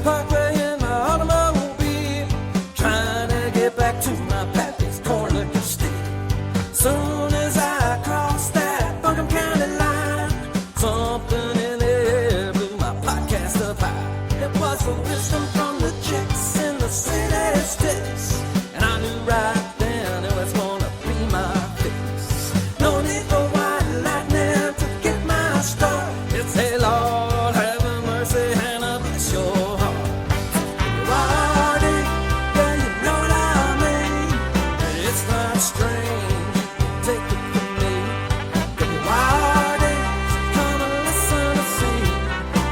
parkway in my automobile, trying to get back to my pappy's corn liquor steal. Soon as I crossed that Buncombe County line, something in the air blew my podcast up high. It was the wisdom from the chicks in the city sticks, and I knew right then it was gonna be my fix. No need for white lightning to get my start. It's hey Lord, have mercy, Hannah, bless your heart. Wardy, yeah, you know what I mean. It's not strange, take it from me. Wardy, come and listen to see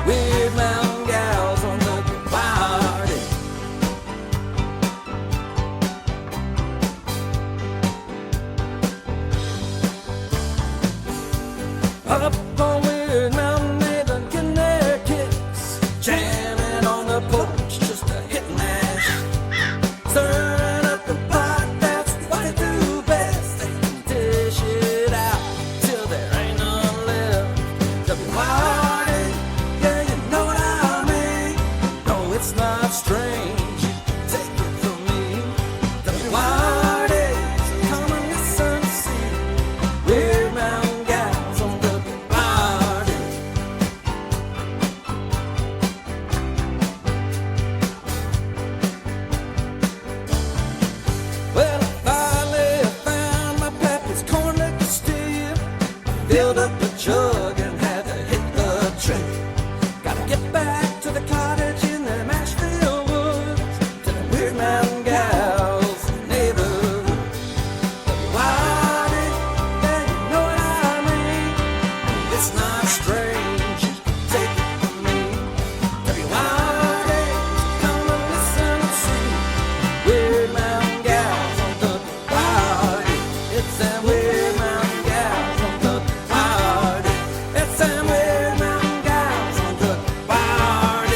weird mountain gals on the Wardy. Up on Weird Mountain, they've been getting their kicks, jamming on the porch just to hit and mash. Stirring up the pot, that's what they do best. They can dish it out till there ain't none left. W-Y-R-D, yeah, you know what I mean. No, it's not strange, take it from me. W-Y-R-D, so come and listen to see weird mountain gals on W-Y-R-D. Well, I finally found my pappy's corn liquor steal. Filled up the jug and had to hit the trail. Gotta get back to the cottage in the Mashville woods, to the weird mountain gals neighborhood. W-Y-R-D, yeah, you know what I mean. It's not strange, take it from me. W-Y-R-D, come and listen and see weird mountain gals on W-Y-R-D. It's them weird mountain gals on W-Y-R-D. It's them weird mountain gals on W-Y-R-D.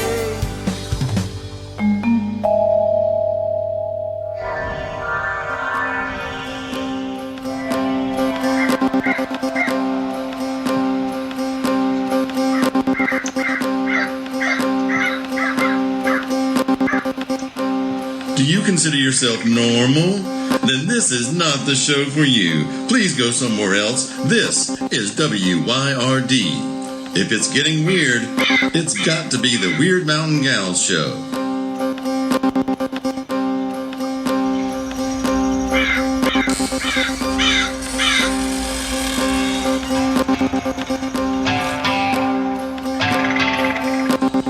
Do you consider yourself normal? Then this is not the show for you. Please go somewhere else. This is WYRD. If it's getting weird, it's got to be the Weird Mountain Gals show.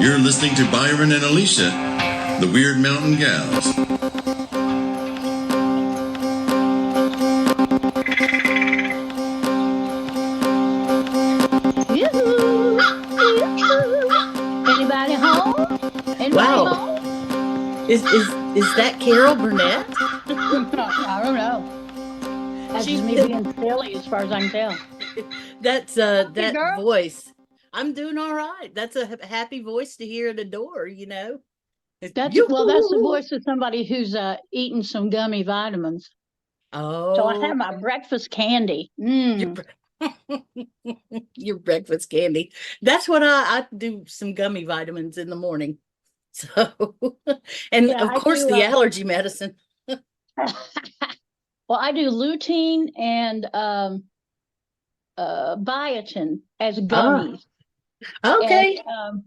You're listening to Byron and Alicia, the Weird Mountain Gals. Anybody home? Anybody Wow. home? Is that Carol Burnett? I don't know. That's She's just me the- being silly as far as I can tell. That's that girl. voice. I'm doing all right. That's a happy voice to hear at a door, you know. That's the Yoo-hoo! voice of somebody who's eating some gummy vitamins. Oh, So I had my breakfast candy. your breakfast candy. That's what I do, some gummy vitamins in the morning. So, and Yeah, of I course do, the allergy medicine. Well, I do lutein and biotin as gummies. Okay. And,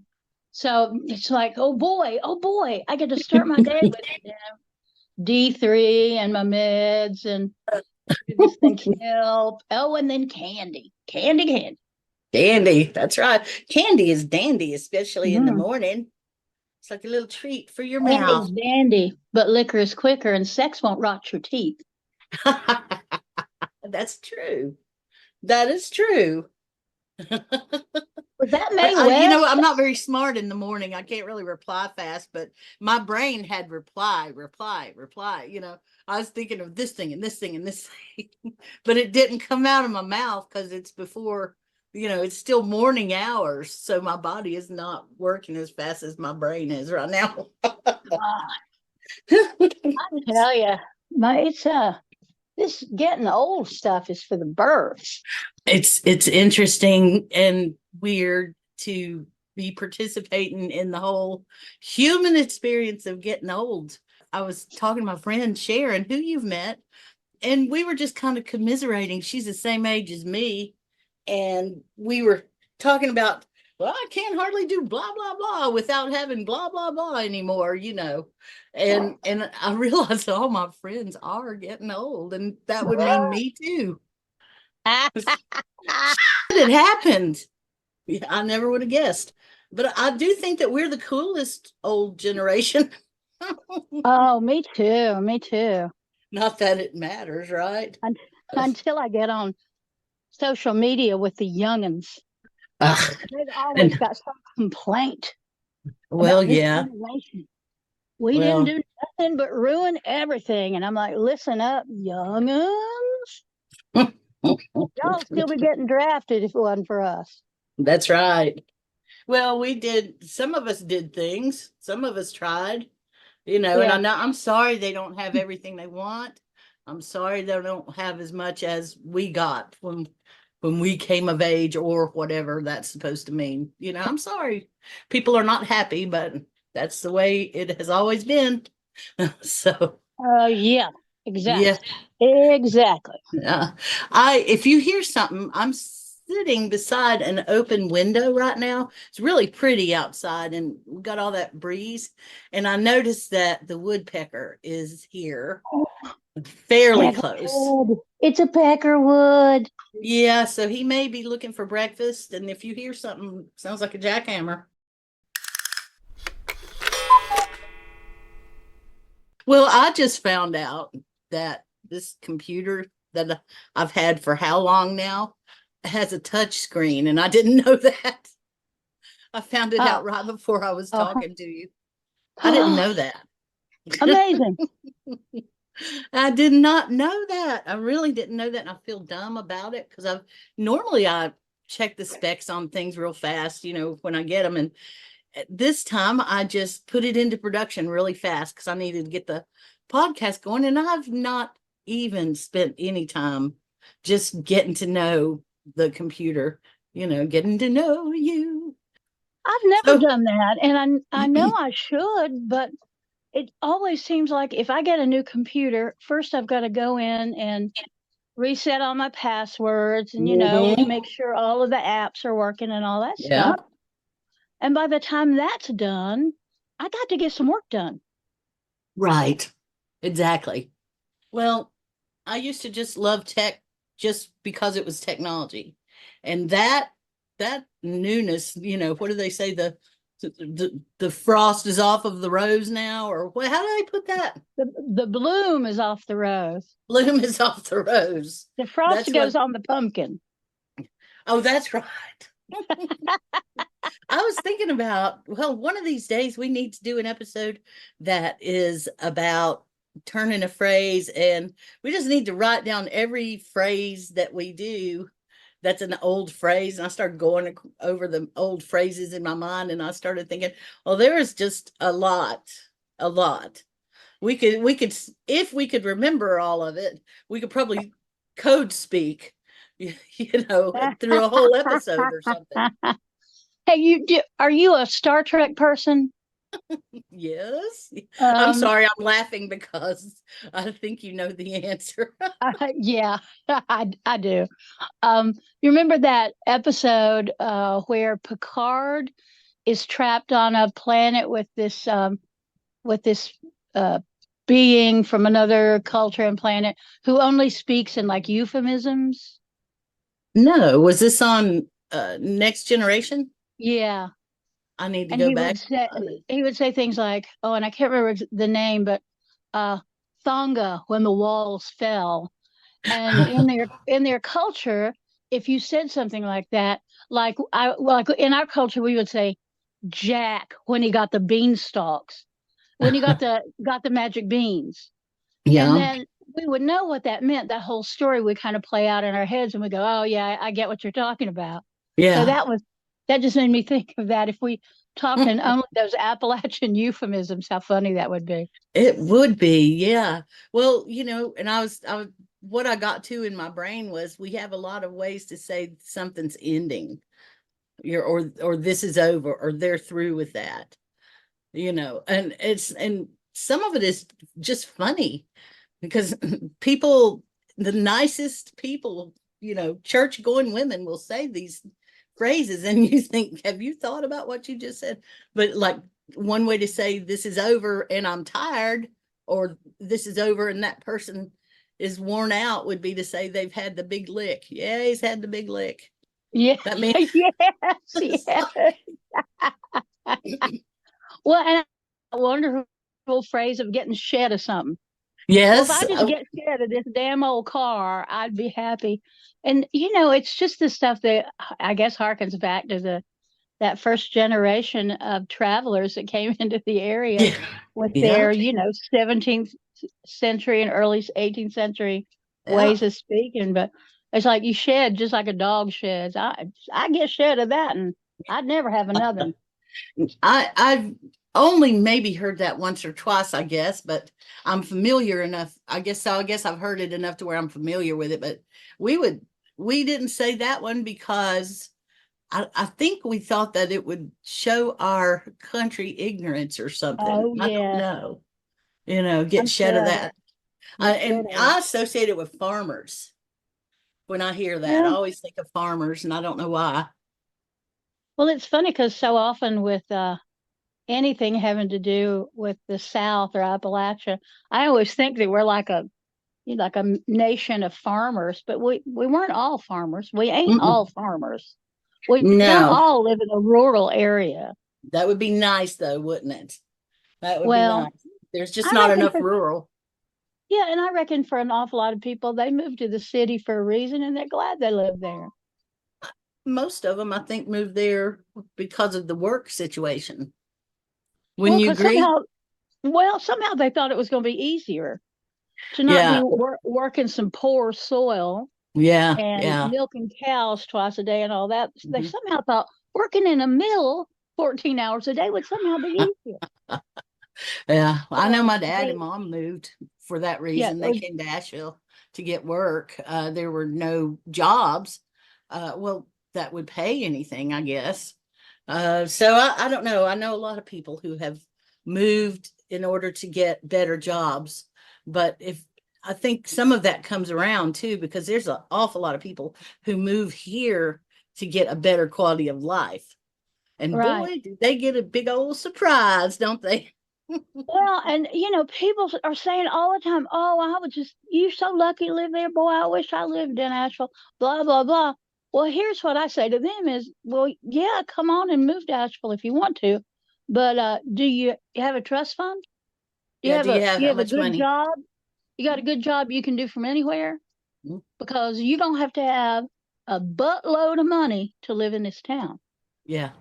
so it's like, oh boy, I get to start my day with D3 and my meds and this thing can help. Oh, and then candy. Candy. That's right. Candy is dandy, especially in the morning. It's like a little treat for your mouth. Candy's dandy, but liquor is quicker and sex won't rot your teeth. That's true. That is true. Was that May West? You know, I'm not very smart in the morning. I can't really reply fast, but my brain had reply. You know, I was thinking of this thing and this thing and this thing, but it didn't come out of my mouth because it's before, you know, it's still morning hours. So my body is not working as fast as my brain is right now. I tell you, it's this getting old stuff is for the birds. It's interesting and weird to be participating in the whole human experience of getting old. I was talking to my friend Sharon, who you've met, and we were just kind of commiserating. She's the same age as me. And we were talking about, well, I can't hardly do blah, blah, blah without having blah, blah, blah anymore, you know. And I realized all my friends are getting old, and that would mean me too. It happened. Yeah, I never would have guessed. But I do think that we're the coolest old generation. Oh, me too. Me too. Not that it matters, right? Until I get on social media with the youngins. Ugh. They've always got some complaint. Well, about this yeah. generation. We Well, didn't do nothing but ruin everything. And I'm like, listen up, youngins. Y'all still be getting drafted if it wasn't for us. that's right. Well, we did, some of us did things, some of us tried, you know, and Yeah. I know, I'm sorry they don't have everything they want. I'm sorry they don't have as much as we got when we came of age, or whatever that's supposed to mean. You know, I'm sorry. People are not happy, but that's the way it has always been. So, Yeah, yeah. exactly. Exactly. If you hear something, I'm sitting beside an open window right now. It's really pretty outside, and we got all that breeze. And I noticed that the woodpecker is here, fairly close. Peckerwood. It's a peckerwood. Yeah, so he may be looking for breakfast. And if you hear something, sounds like a jackhammer. Well, I just found out that this computer that I've had for how long now has a touch screen, and I didn't know that. I found it out right before I was talking to you. I didn't know that. Amazing. I did not know that. I really didn't know that. And I feel dumb about it because I check the specs on things real fast, you know, when I get them. And this time I just put it into production really fast because I needed to get the podcast going. And I've not even spent any time just getting to know the computer, you know, getting to know you. I've never done that. And I know I should, but it always seems like if I get a new computer, first I've got to go in and reset all my passwords and, you know, make sure all of the apps are working and all that stuff. And by the time that's done, I got to get some work done. Right. Exactly. Well, I used to just love tech just because it was technology. And that newness, you know, what do they say? The frost is off of the rose now, or what? How do they put that? The bloom is off the rose. Bloom is off the rose. The frost goes on the pumpkin. Oh, that's right. I was thinking about, well, one of these days we need to do an episode that is about turning a phrase, and we just need to write down every phrase that we do that's an old phrase. And I started going over the old phrases in my mind, and I started thinking, well, there is just a lot. We could, if we could remember all of it, we could probably code speak, you know, through a whole episode or something. Hey, are you a Star Trek person? Yes. I'm sorry, I'm laughing because I think you know the answer. Yeah, I do. You remember that episode where Picard is trapped on a planet with this being from another culture and planet who only speaks in like euphemisms? No, was this on Next Generation? Yeah. I need to go back. He would say things like, oh, and I can't remember the name, but Thonga, when the walls fell. And in their culture, if you said something like that, like in our culture, we would say Jack when he got the beanstalks, when he got the magic beans. Yeah. And then we would know what that meant. That whole story would kind of play out in our heads, and we go, oh yeah, I get what you're talking about. Yeah. So that just made me think of that. If we talked in only those Appalachian euphemisms, how funny that would be. It would be, yeah. Well, you know, and I was what I got to in my brain was we have a lot of ways to say something's ending. You're or this is over, or they're through with that, and some of it is just funny because people, the nicest people, church going women will say these phrases, and you think, have you thought about what you just said? But like, one way to say this is over and I'm tired, or this is over and that person is worn out, would be to say they've had the big lick. Yeah, he's had the big lick. Yeah. That means Yes. Yes. Well, and a wonderful phrase of getting shed of something. Well, if yes. I just get shed of this damn old car, I'd be happy. And it's just the stuff that I guess harkens back to that first generation of travelers that came into the area Yeah. with Yeah. their, 17th century and early 18th century Yeah. ways of speaking. But it's like you shed just like a dog sheds. I get shed of that, and I'd never have another. I've only maybe heard that once or twice, I guess, but I'm familiar enough. I guess so. I guess I've heard it enough to where I'm familiar with it. But we didn't say that one because I think we thought that it would show our country ignorance or something. Oh I don't yeah, know. Get I'm shed of shed of that. it. I'm shed And of it. I associate it with farmers. When I hear that, I Yeah. always think of farmers, and I don't know why. Well, it's funny because so often with anything having to do with the South or Appalachia, I always think that we're like a nation of farmers, but we weren't all farmers. We ain't Mm-mm. all farmers. We don't No, all live in a rural area. that would be nice though, wouldn't it? That would be Well, nice. There's just I not reckon enough for rural. yeah, and I reckon for an awful lot of people, they moved to the city for a reason, and they're glad they live there. Most of them, I think, moved there because of the work situation. Well, Wouldn't you because agree? somehow they thought it was going to be easier to not be Yeah, working some poor soil yeah, and yeah. milking cows twice a day and all that. They Mhm. somehow thought working in a mill 14 hours a day would somehow be easier. Yeah, I know Well, my dad and mom moved for that yeah, reason. They came to Asheville to get work. There were no jobs, well, that would pay anything, I guess. So I don't know. I know a lot of people who have moved in order to get better jobs, but if I think some of that comes around too, because there's an awful lot of people who move here to get a better quality of life. And right. boy, do they get a big old surprise, don't they? Well, and people are saying all the time, "Oh, you're so lucky to live there, boy. I wish I lived in Asheville." Blah blah blah. Well, here's what I say to them: is well, yeah, come on and move to Asheville if you want to, but do you have a trust fund? Do you Yeah, have do you a have you that have a much good money? job? You got a good job you can do from anywhere Mhm. because you don't have to have a buttload of money to live in this town. Yeah,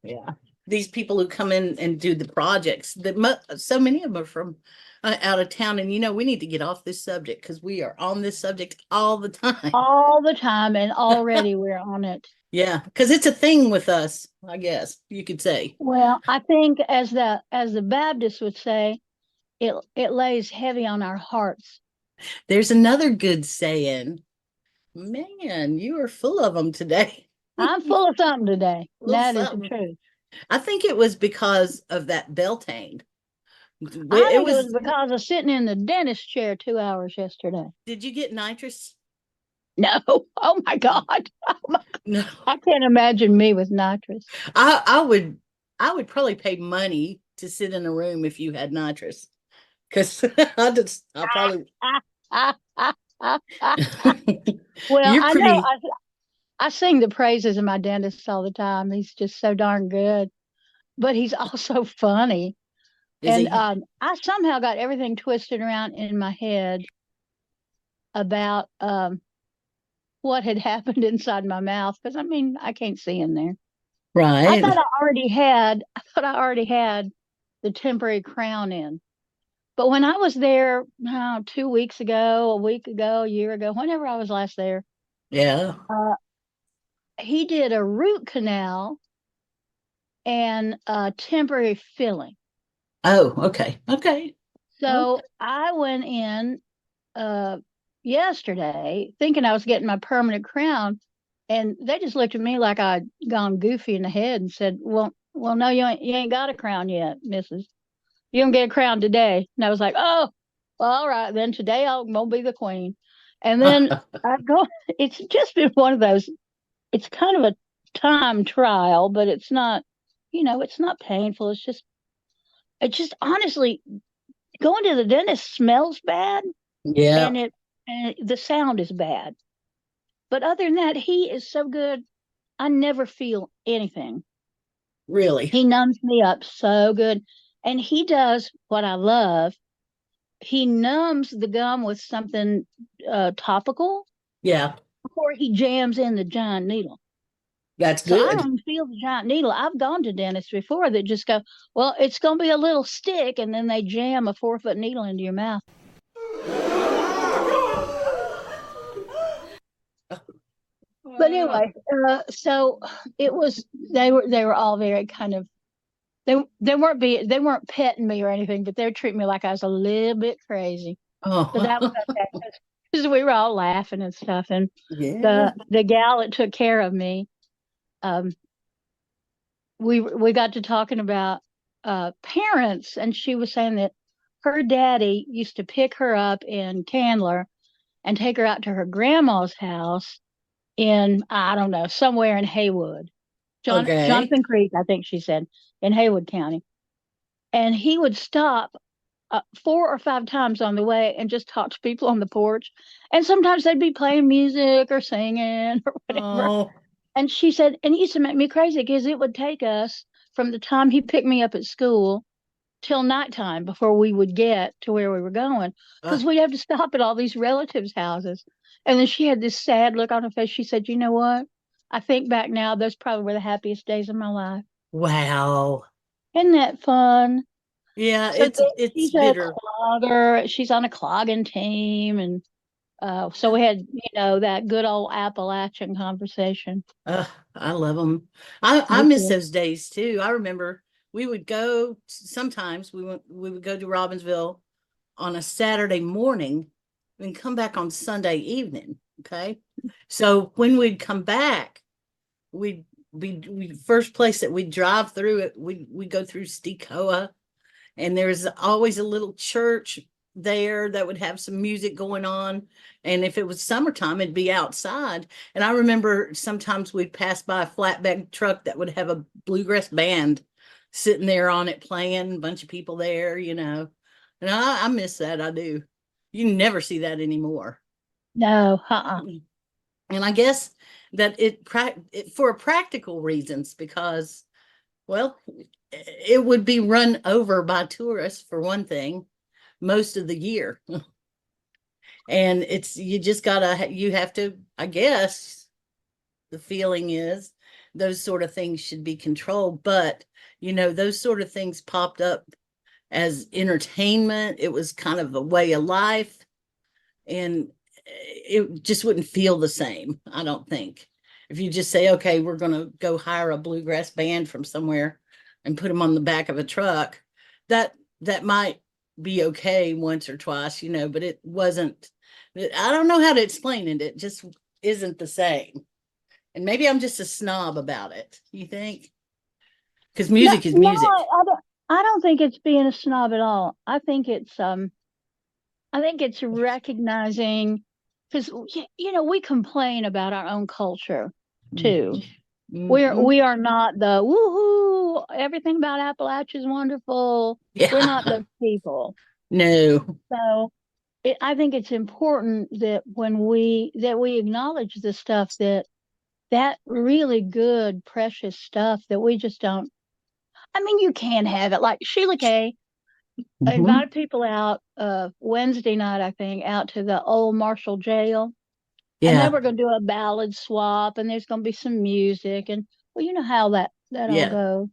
yeah. These people who come in and do the projects, so many of them are from out of town. And we need to get off this subject because we are on this subject all the time. All the time, and already we're on it. Yeah, because it's a thing with us, I guess you could say. Well, I think as the Baptists would say, it lays heavy on our hearts. There's another good saying. Man, you are full of them today. I'm full of something today. Little That is the something. truth. I think it was because of that Beltane. I It think it was was. because of sitting in the dentist chair 2 hours yesterday. Did you get nitrous? No, oh my God, No. I can't imagine me with nitrous. I would probably pay money to sit in a room if you had nitrous. Because I probably Well, you're I know pretty. I sing the praises of my dentist all the time. He's just so darn good, but he's also funny. Is And he? I somehow got everything twisted around in my head about what had happened inside my mouth because I can't see in there. Right. I thought I already had the temporary crown in. But when I was there 2 weeks ago, a week ago, a year ago, whenever I was last there, Yeah. uh, he did a root canal and a temporary filling. Oh, okay. Okay. So Okay. I went in uh, yesterday thinking I was getting my permanent crown. And they just looked at me like I'd gone goofy in the head and said, well, no, you ain't got a crown yet, missus. You don't get a crown today. And I was like, oh, well, all right, then today I'm going to be the queen. And then I go, it's just been one of those, it's kind of a time trial, but it's not, it's not painful. It's just honestly, going to the dentist smells bad Yeah, and the sound is bad. But other than that, he is so good. I never feel anything. really. He numbs me up so good. And he does what I love. He numbs the gum with something topical Yeah, before he jams in the giant needle. that's So I good. don't feel the giant needle. I've gone to dentists before that just go, well, it's going to be a little stick, and then they jam a 4-foot needle into your mouth. But anyway, so it was. They were all very kind of. They weren't petting me or anything, but they were treating me like I was a little bit crazy. So that was Oh, okay because we were all laughing and stuff. And yeah. the gal that took care of me, um, we got to talking about parents, and she was saying that her daddy used to pick her up in Candler and take her out to her grandma's house in, I don't know, somewhere in Haywood, Okay. Jonathan Creek, I think she said, in Haywood County. And he would stop 4 or 5 times on the way and just talk to people on the porch. And sometimes they'd be playing music or singing or whatever. Oh, And she said, and it used to make me crazy because it would take us from the time he picked me up at school till nighttime before we would get to where we were going uh, because we'd have to stop at all these relatives' houses. And then she had this sad look on her face. She said, you know what? I think back now, those probably were the happiest days of my life. wow. Isn't that fun? Yeah, So it's she's a bitter. clogger. She's on a clogging team. And so we had, that good old Appalachian conversation. I love them. I Me miss too. those days too. I remember we would go sometimes we would go to Robbinsville on a Saturday morning and come back on Sunday evening. Okay. So when we'd come back, we first place that we'd drive through it, we go through Stecoa, and there's always a little church there that would have some music going on. And if it was summertime, it'd be outside. And I remember sometimes we'd pass by a flatbed truck that would have a bluegrass band sitting there on it playing, a bunch of people there, And I miss that. I do. You never see that anymore. No, uh-uh. And I guess that it for practical reasons, because, well, it would be run over by tourists for one thing most of the year. And you have to, I guess the feeling is those sort of things should be controlled. But, those sort of things popped up as entertainment. It was kind of a way of life. And it just wouldn't feel the same, I don't think. If you just say, okay, we're going to go hire a bluegrass band from somewhere and put them on the back of a truck, that might be okay once or twice, but it wasn't. I don't know how to explain it. It just isn't the same. And maybe I'm just a snob about it. You think? Because No, music is no, music. I don't think it's being a snob at all. I think it's recognizing because we complain about our own culture too. Mhm. We are not the woohoo, everything about Appalachia is wonderful. We're not Yeah. those people. No. So I think it's important that we acknowledge the stuff that really good, precious stuff that we just don't. I mean, you can have it. Like Sheila Kay Mhm. invited people out Wednesday night, I think, out to the old Marshall jail. And they Yeah. were going to do a ballad swap, and there's going to be some music. And, well, you know how that all Yeah. goes.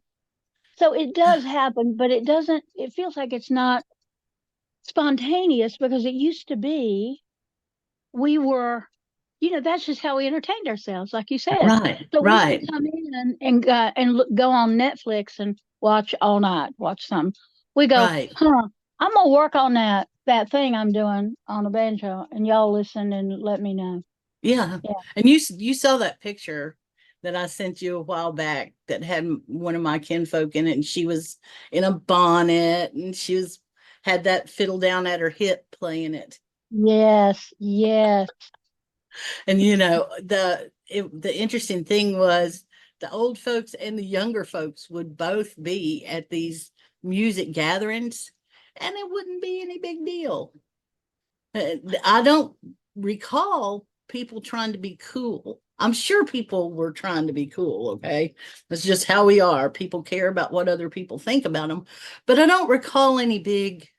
So it does happen, but it feels like it's not spontaneous because it used to be we were, that's just how we entertained ourselves, like you said. Right. So we didn't Right. come in and go on Netflix and watch all night, watch something. We go, Right. I'm gonna work on that thing I'm doing on the banjo, and y'all listen and let me know. Yeah. Yeah. And you saw that picture that I sent you a while back that had one of my kinfolk in it, and she was in a bonnet, and had that fiddle down at her hip playing it. Yes, yes. And the interesting thing was the old folks and the younger folks would both be at these music gatherings, and it wouldn't be any big deal. I don't recall people trying to be cool. I'm sure people were trying to be cool, okay? That's just how we are. People care about what other people think about them. But I don't recall any big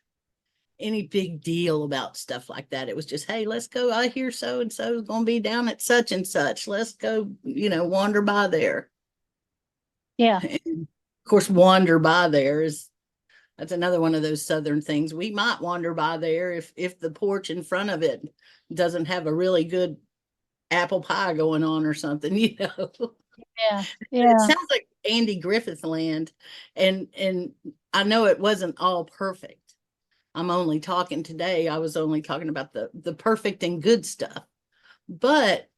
deal about stuff like that. It was just, hey, let's go. I hear so and so is going to be down at such and such. Let's go, wander by there. Yeah. And of course, wander by there that's another one of those Southern things. We might wander by there if the porch in front of it doesn't have a really good apple pie going on or something, Yeah. It Yeah. sounds like Andy Griffith land, and I know it wasn't all perfect. I'm only talking today. I was only talking about the perfect and good stuff, but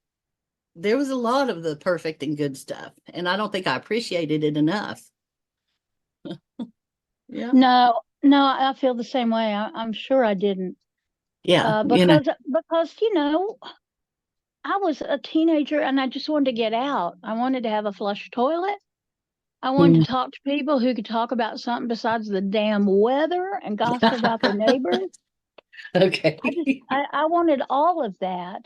there was a lot of the perfect and good stuff, and I don't think I appreciated it enough. Yeah. No, no, I feel the same way. I'm sure I didn't. Yeah. Because I was a teenager and I just wanted to get out. I wanted to have a flush toilet. I wanted to talk to people who could talk about something besides the damn weather and gossip about their neighbors. Okay. I wanted all of that.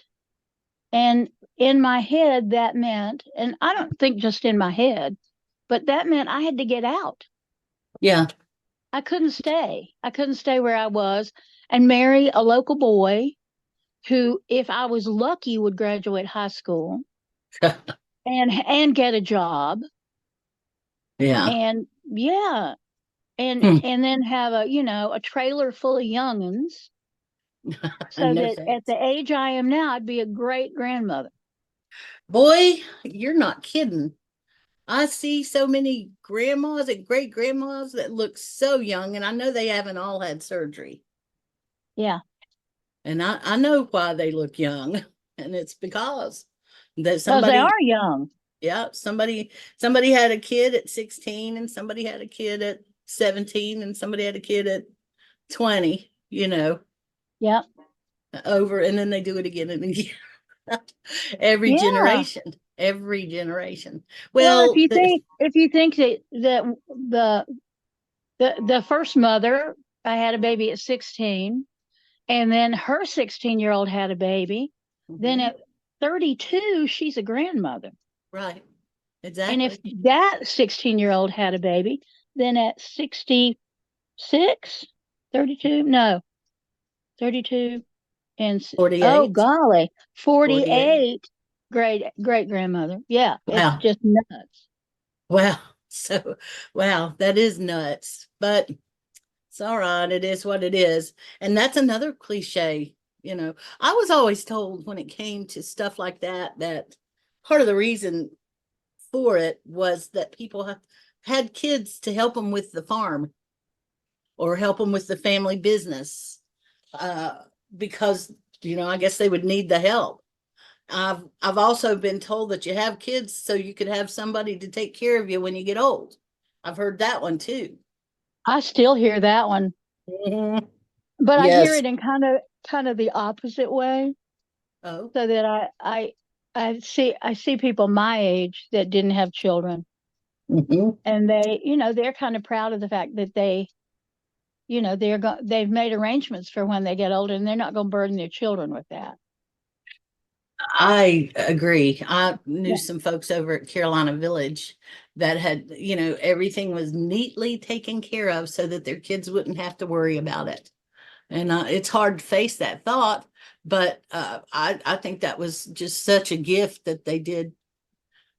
And in my head, that meant, and I don't think just in my head, but that meant I had to get out. Yeah. I couldn't stay. I couldn't stay where I was and marry a local boy who, if I was lucky, would graduate high school and get a job. Yeah. And yeah, Hmm. and then have a trailer full of young'uns, so No that at thanks. the age I am now, I'd be a great grandmother. Boy, you're not kidding. I see so many grandmas and great grandmas that look so young, and I know they haven't all had surgery. Yeah. And I know why they look young, and it's because that Because they somebody, are young. yeah, somebody had a kid at 16, and somebody had a kid at 17, and somebody had a kid at 20, Yep. over, and then they do it again and again. Every Yeah. generation, every generation. Well, if Well, you think that the first mother, I had a baby at 16, and then her 16-year-old had a baby, then mhm, at 32 she's a grandmother. right, And if exactly. that 16-year-old had a baby, then at 66, 32, no, 32 and oh 48, golly, 48. 48, great grandmother. Yeah, it's Wow. just nuts. Wow. So, wow, that is nuts, but it's all right. It is what it is. And that's another cliche. I was always told when it came to stuff like that, that part of the reason for it was that people had kids to help them with the farm or help them with the family business, uh, because, I guess they would need the help. I've also been told that you have kids so you could have somebody to take care of you when you get old. I've heard that one too. I still hear that one, Mhm. but I hear Yes. it in kind of the opposite way. Oh. So that I see people my age that didn't have children, Mhm. and they're kind of proud of the fact that they've made arrangements for when they get older, and they're not going to burden their children with that. I agree. I knew Yeah. some folks over at Carolina Village that had, everything was neatly taken care of so that their kids wouldn't have to worry about it. And it's hard to face that thought, but I think that was just such a gift that they did,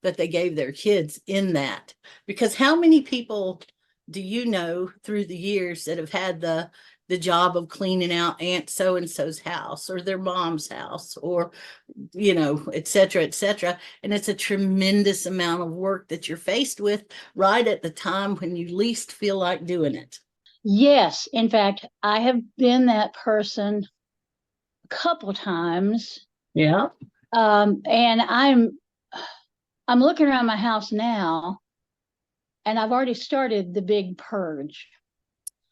that they gave their kids in that. Because how many people do you know through the years that have had the job of cleaning out Aunt so and so's house or their mom's house, or et cetera, et cetera. And it's a tremendous amount of work that you're faced with right at the time when you least feel like doing it. Yes, in fact, I have been that person a couple times, Yeah. And I'm looking around my house now, and I've already started the big purge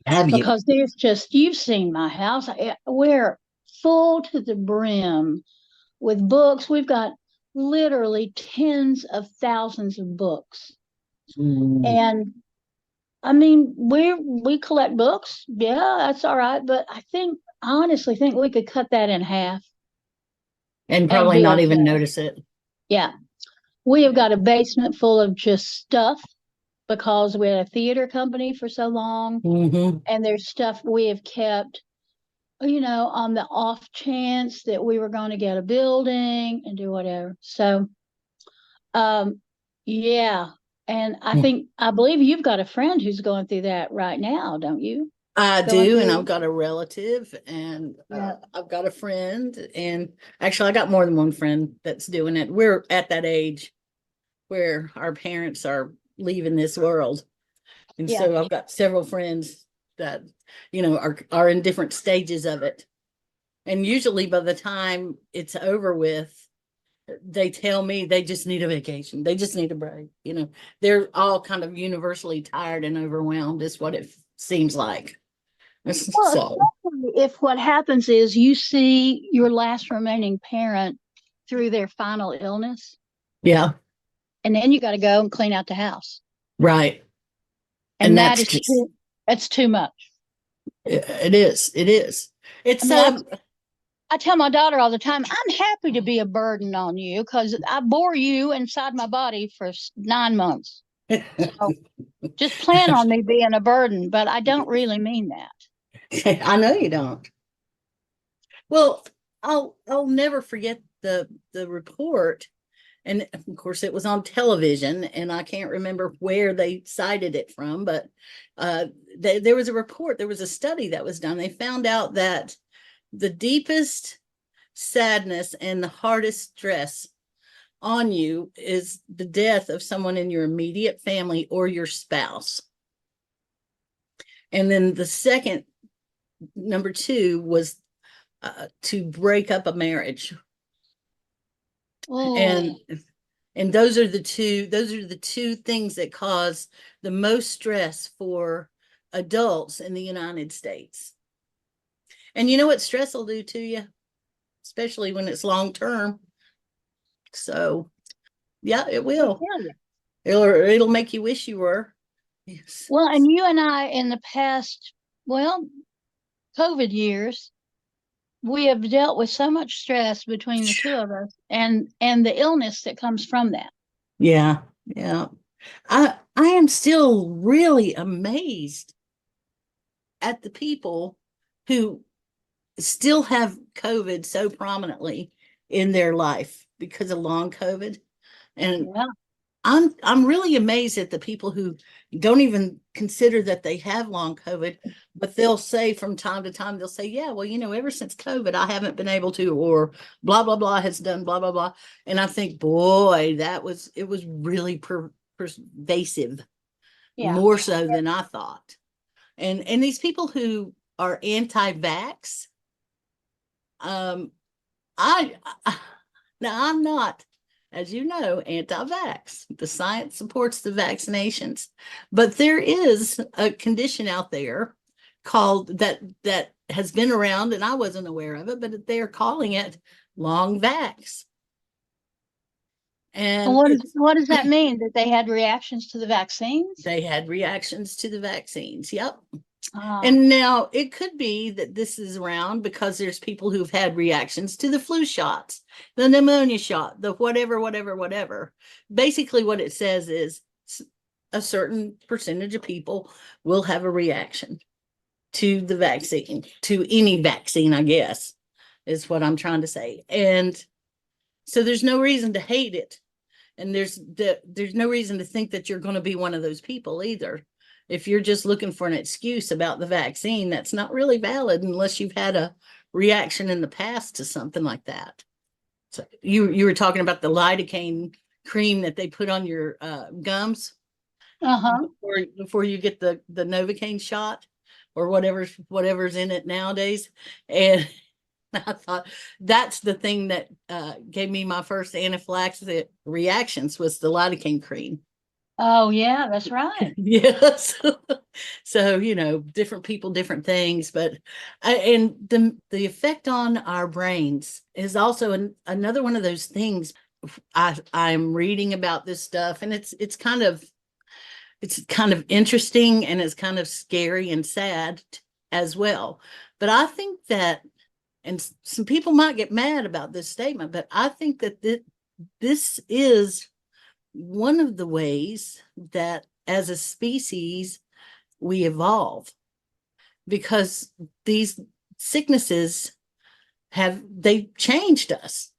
Have you? because there's just, you've seen my house. We're full to the brim with books. We've got literally tens of thousands of books. And I mean, we collect books. Yeah, that's all right. But I honestly think we could cut that in half And and probably be not even okay. notice it. Yeah. We have got a basement full of just stuff because we had a theater company for so long. And there's stuff we have kept, on the off chance that we were going to get a building and do whatever. So, yeah. And I believe you've got a friend who's going through that right now, don't you? I Going do, and through, I've got a relative, and yeah, I've got a friend, and actually, I got more than one friend that's doing it. We're at that age where our parents are leaving this world, and yeah. so I've got several friends that are in different stages of it. And usually, by the time it's over with, they tell me they just need a vacation. They just need a break. They're all kind of universally tired and overwhelmed, is what it seems like. Well, So, especially if what happens is you see your last remaining parent through their final illness, yeah, and then you got to go and clean out the house. right. And And that that's is just, that's too much. it is. It is. I It's mean, I tell my daughter all the time, I'm happy to be a burden on you because I bore you inside my body for 9 months. So just plan on me being a burden, but I don't really mean that. I know you don't. Well, I'll never forget the report. And of course, it was on television, and I can't remember where they cited it from, but there was a report, there was a study that was done. They found out that the deepest sadness and the hardest stress on you is the death of someone in your immediate family or your spouse. And then the second, number two, was to break up a marriage. Oh, And those are the two things that cause the most stress for adults in the United States. And you know what stress will do to you, especially when it's long term. So yeah, it will. It'll make you wish you were. Yes. well, and you and I in the past, COVID years, we have dealt with so much stress between the two of us and the illness that comes from that. Yeah, yeah. I am still really amazed at the people who still have COVID so prominently in their life because of long COVID. And Yeah. I'm really amazed at the people who don't even consider that they have long COVID, but they'll say from time to time, they'll say, yeah, well, ever since COVID, I haven't been able to, or blah, blah, blah has done blah, blah, blah. And I think, boy, it was really pervasive, Yeah. more so than I thought. And these people who are anti-vax, I now I'm not, as you know, anti-vax. The science supports the vaccinations, but there is a condition out there called that has been around, and I wasn't aware of it, but they're calling it long vax. And what does that mean? That they had reactions to the vaccines? They had reactions to the vaccines. Yep. Ah. And now it could be that this is around because there's people who've had reactions to the flu shots, the pneumonia shot, the whatever. Basically, what it says is a certain percentage of people will have a reaction to the vaccine, to any vaccine, I guess, is what I'm trying to say. And so there's no reason to hate it. And there's no reason to think that you're going to be one of those people either. If you're just looking for an excuse about the vaccine, that's not really valid unless you've had a reaction in the past to something like that. So you were talking about the lidocaine cream that they put on your gums before you get the Novocaine shot or whatever's in it nowadays. And I thought that's the thing that gave me my first anaphylactic reactions was the lidocaine cream. Oh, yeah, that's right. Yes. So, different people, different things, but and the effect on our brains is also another one of those things. I'm reading about this stuff, and it's kind of interesting, and it's kind of scary and sad as well. But I think that, and some people might get mad about this statement, but I think that this is one of the ways that as a species we evolve, because these sicknesses they've changed us.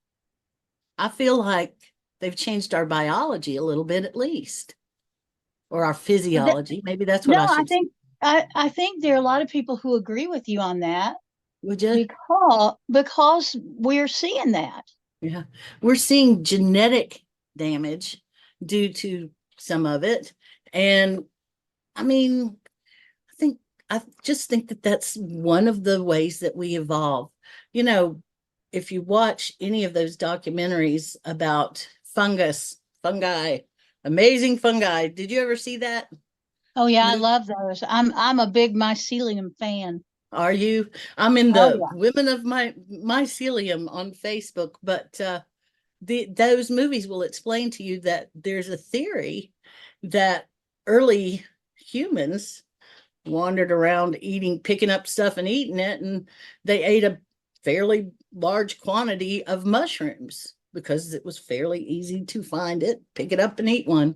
I feel like they've changed our biology a little bit, at least, or our physiology. Maybe that's what No, I I should say. think I think there are a lot of people who agree with you on that Would you? because we're seeing that. Yeah. We're seeing genetic damage due to some of it. And I mean, I just think that that's one of the ways that we evolve. If you watch any of those documentaries about fungi, amazing fungi, did you ever see that? Oh yeah, I movie? love those. I'm a big mycelium fan. Are you? I'm in Oh the yeah. Women of my Mycelium on Facebook, but those movies will explain to you that there's a theory that early humans wandered around picking up stuff and eating it, and they ate a fairly large quantity of mushrooms because it was fairly easy to find it, pick it up and eat one.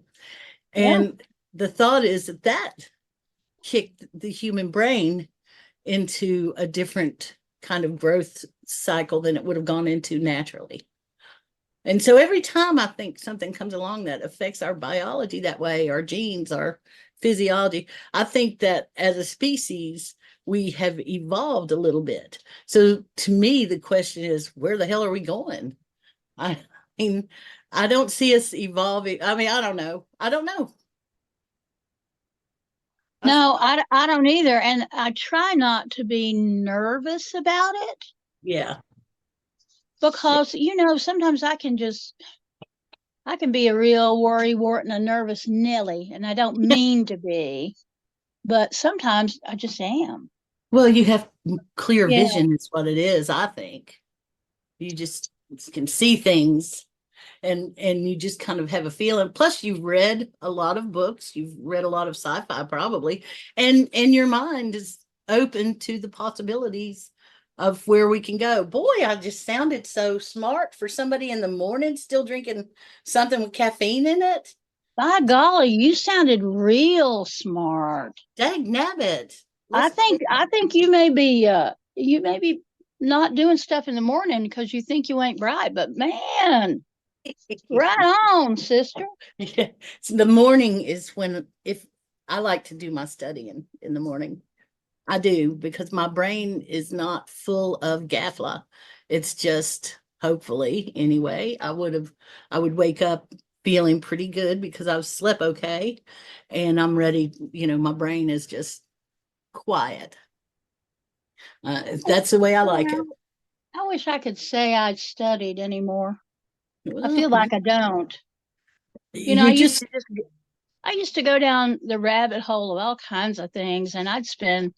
Yeah. And the thought is that kicked the human brain into a different kind of growth cycle than it would have gone into naturally. And so every time I think something comes along that affects our biology that way, our genes, our physiology, I think that as a species, we have evolved a little bit. So to me, the question is, where the hell are we going? I mean, I don't see us evolving. I mean, I don't know. No, I don't either. And I try not to be nervous about it Yeah. because, sometimes I can be a real worrywart and a nervous Nelly, and I don't mean to be, but sometimes I just am. Well, you have clear Yeah. vision is what it is, I think. You just can see things, and you just kind of have a feeling. Plus, you've read a lot of books, you've read a lot of sci-fi probably, and your mind is open to the possibilities of where we can go. Boy, I just sounded so smart for somebody in the morning still drinking something with caffeine in it. By golly, you sounded real smart. Dag nabbit. I think you may be not doing stuff in the morning because you think you ain't bright, but man, right on, sister. Yeah. So the morning is when, if I like to do my studying in the morning. I do, because my brain is not full of gafla. It's just, hopefully anyway, I would wake up feeling pretty good because I've slept okay, and I'm ready. My brain is just quiet. That's the way I like it. I wish I could say I'd studied anymore. I Well, feel like I don't. you just I used to go down the rabbit hole of all kinds of things, and I'd spend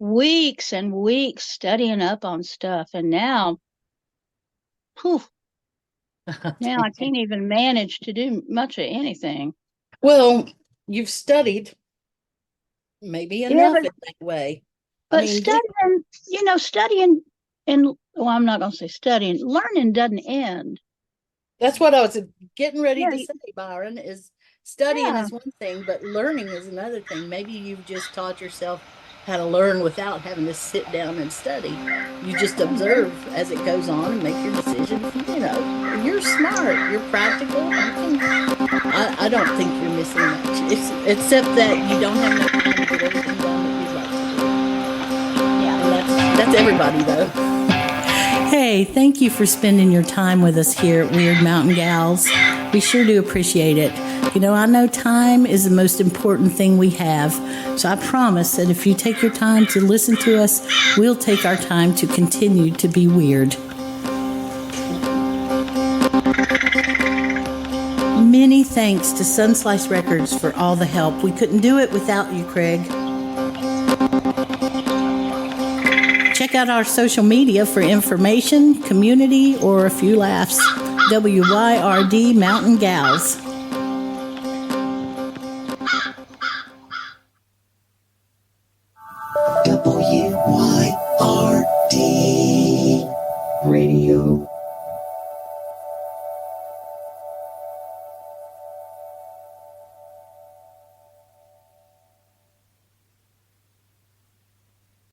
weeks and weeks studying up on stuff. And now, whew, now I can't even manage to do much of anything. well, you've studied maybe Yeah, enough in that way. I but mean, studying and well, I'm not going to say studying, learning doesn't end. that's what I was getting ready Yeah, to say, Byron, is studying yeah. is one thing, but learning is another thing. Maybe you've just taught yourself how to learn without having to sit down and study. You just observe as it goes on and make your decisions. You're smart, you're practical. I don't think you're missing much, except that you don't have enough time to get everything done that you'd like to do. Yeah. And that's everybody, though. Hey, thank you for spending your time with us here at Weird Mountain Gals. We sure do appreciate it. You know, I know time is the most important thing we have, so I promise that if you take your time to listen to us, we'll take our time to continue to be weird. Many thanks to Sunslice Records for all the help. We couldn't do it without you, Craig. Check out our social media for information, community, or a few laughs. WYRD Mountain Gals. WYRD.